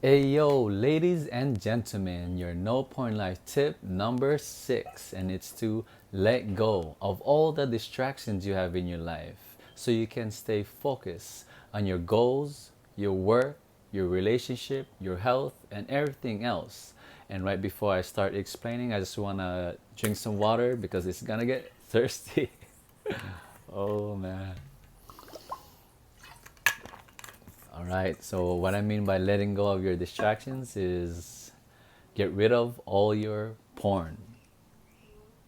Yo, ladies and gentlemen, your No Porn Life tip number 6, and it's to let go of all the distractions you have in your life so you can stay focused on your goals, your work, your relationship, your health, and everything else. And right before I start explaining, I just want to drink some water because it's gonna get thirsty. Oh man. All right, so what I mean by letting go of your distractions is get rid of all your porn.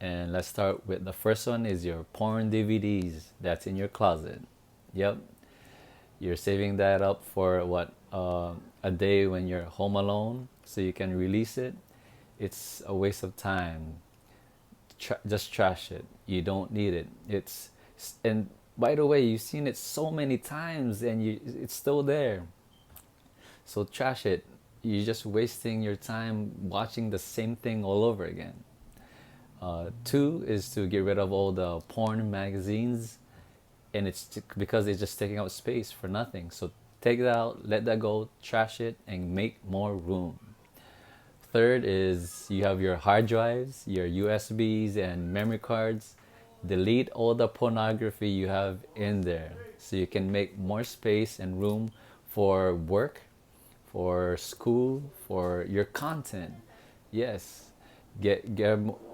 And let's start with the first one is your porn DVDs that's in your closet. Yep, you're saving that up for what a day when you're home alone so you can release it. It's a waste of time. Just trash it. You don't need it. And by the way, you've seen it so many times and it's still there. So trash it. You're just wasting your time watching the same thing all over again. Two is to get rid of all the porn magazines, and because it's just taking up space for nothing. So take it out, let that go, trash it, and make more room. Third is you have your hard drives, your USBs, and memory cards. Delete all the pornography you have in there so you can make more space and room for work, for school, for your content. Yes, get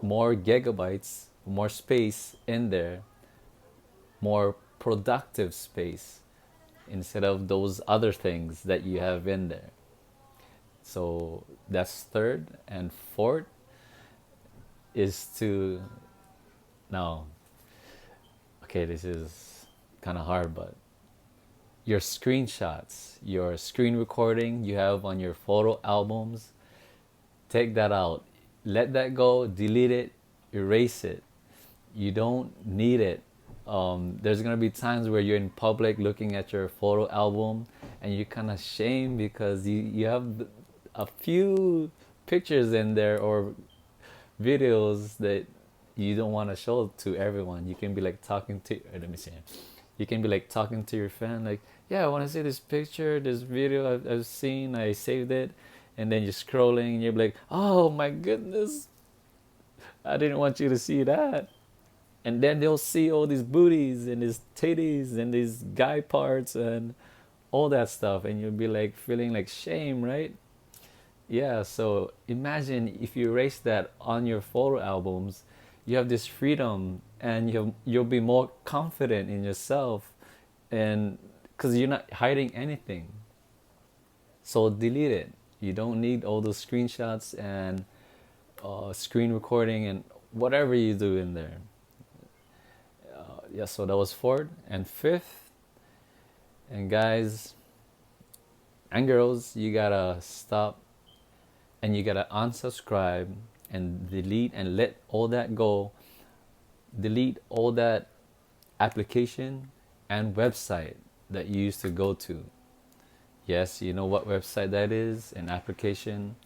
more gigabytes, more space in there, more productive space instead of those other things that you have in there. So that's third. And fourth is to now, okay, this is kind of hard, but your screenshots, your screen recording you have on your photo albums, take that out. Let that go, delete it, erase it. You don't need it. There's gonna be times where you're in public looking at your photo album and you're kind of shamed because you have a few pictures in there or videos that you don't want to show to everyone. You can be like talking to, let me see. You can be like talking to your friend, like, yeah, I want to see this picture, this video I've seen, I saved it. And then you're scrolling and you're like, oh my goodness, I didn't want you to see that. And then they'll see all these booties and these titties and these guy parts and all that stuff. And you'll be like feeling like shame, right? Yeah, so imagine if you erase that on your photo albums, you have this freedom and you'll be more confident in yourself and because you're not hiding anything. So delete it. You don't need all those screenshots and screen recording and whatever you do in there. Yeah, so that was fourth. And fifth, and guys and girls, you gotta stop and you gotta unsubscribe and delete and let all that go. Delete all that application and website that you used to go to. Yes, you know what website that is, an application.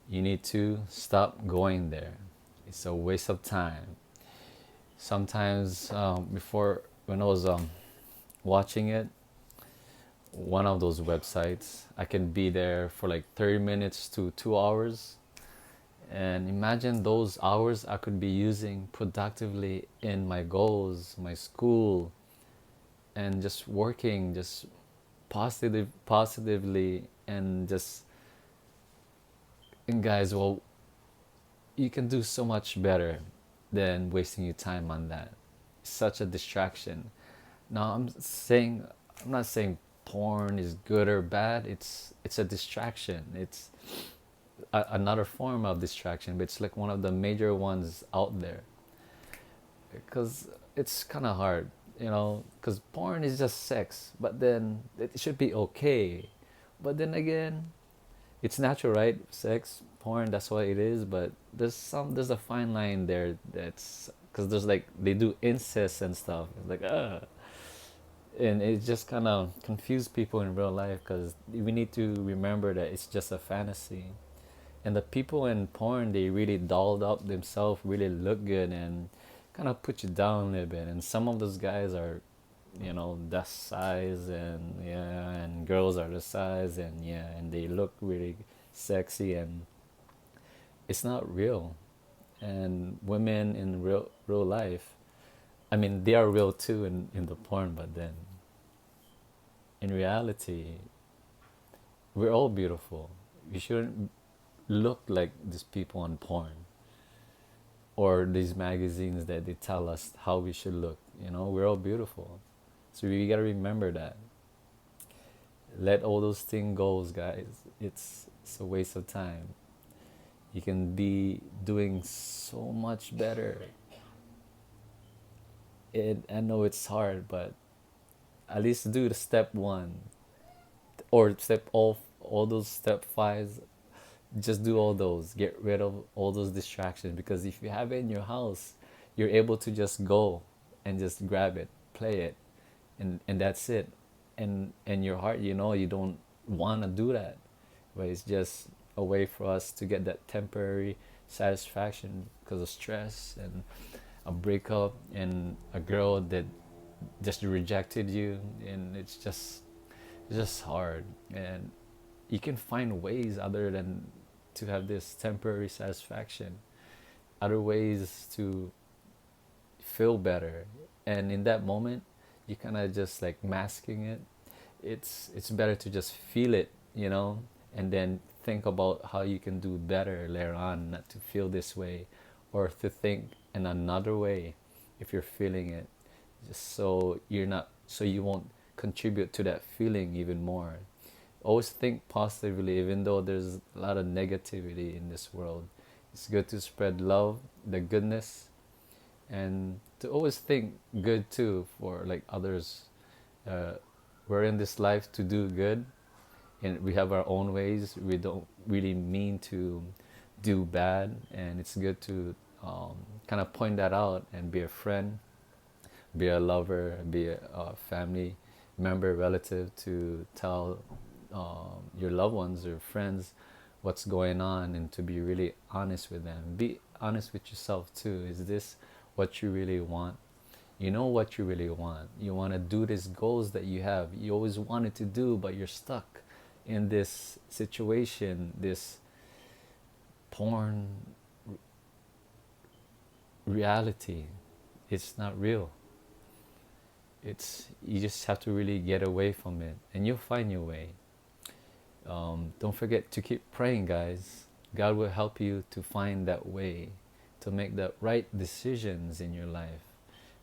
You need to stop going there. It's a waste of time. Sometimes before, when I was watching it, one of those websites, I can be there for like 30 minutes to 2 hours. And imagine those hours I could be using productively in my goals, my school, and just working, just positively, and just, and guys, well, you can do so much better than wasting your time on that. It's such a distraction. Now I'm not saying porn is good or bad. It's a distraction. It's another form of distraction, but it's like one of the major ones out there because it's kind of hard, because porn is just sex, but then it should be okay. But then again, it's natural, right? Sex, porn, that's what it is. But there's a fine line there. That's because there's like they do incest and stuff. It's like and it just kind of confused people in real life because we need to remember that it's just a fantasy. And the people in porn, they really dolled up themselves, really look good, and kind of put you down a little bit. And some of those guys are that size, and yeah, and girls are the size, and yeah, and they look really sexy, and it's not real. And women in real life, I mean, they are real too in the porn, but then in reality, we're all beautiful. We shouldn't look like these people on porn or these magazines that they tell us how we should look. We're all beautiful. So we gotta remember that. Let all those things go, guys. It's a waste of time. You can be doing so much better. I know it's hard, but at least do the step one or step all those step fives. Just do all those. Get rid of all those distractions, because if you have it in your house, you're able to just go and just grab it, play it, and that's it. And your heart, you don't want to do that, but it's just a way for us to get that temporary satisfaction because of stress and a breakup and a girl that just rejected you, and it's just hard. And you can find ways other than to have this temporary satisfaction, other ways to feel better. And in that moment, you kind of just like masking it. It's better to just feel it, and then think about how you can do better later on, not to feel this way, or to think in another way if you're feeling it, just so you won't contribute to that feeling even more. Always think positively, even though there's a lot of negativity in this world. It's good to spread love, the goodness, and to always think good too for like others. uh, we're in this life to do good, and we have our own ways. We don't really mean to do bad, and it's good to kind of point that out and be a friend, be a lover, be a family member, relative, to tell your loved ones or friends what's going on, and to be really honest with them. Be honest with yourself too. Is this what you really want? You know what you really want. You want to do these goals that you have. You always wanted to do, but you're stuck in this situation, this porn reality. It's not real. You just have to really get away from it, and you'll find your way. Don't forget to keep praying, guys. God will help you to find that way, to make the right decisions in your life.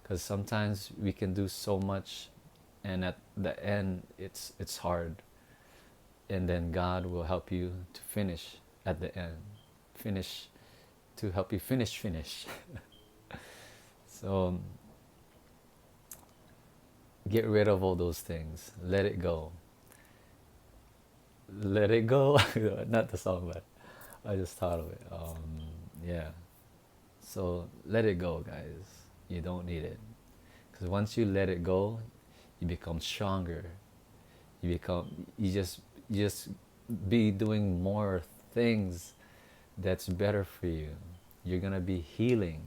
Because sometimes we can do so much, and at the end, it's hard. And then God will help you to finish at the end, finish to help you finish. So get rid of all those things. Let it go. Let it go. Not the song, but I just thought of it. Yeah. So let it go, guys. You don't need it. Because once you let it go, you become stronger. You just be doing more things that's better for you. You're gonna be healing.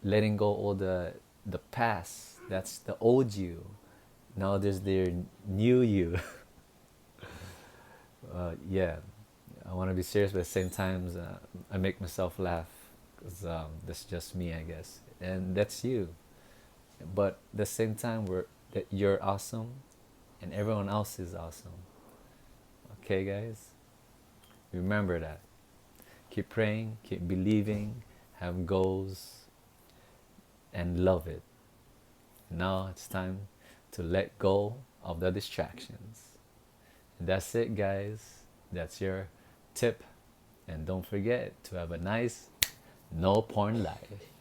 Letting go all the past. That's the old you. Now there's the new you. Yeah, I want to be serious, but at the same time, I make myself laugh because that's just me, I guess, and that's you. But at the same time, that you're awesome, and everyone else is awesome. Okay, guys, remember that. Keep praying, keep believing, have goals, and love it. Now it's time to let go of the distractions. And that's it, guys. That's your tip. And don't forget to have a nice no porn life.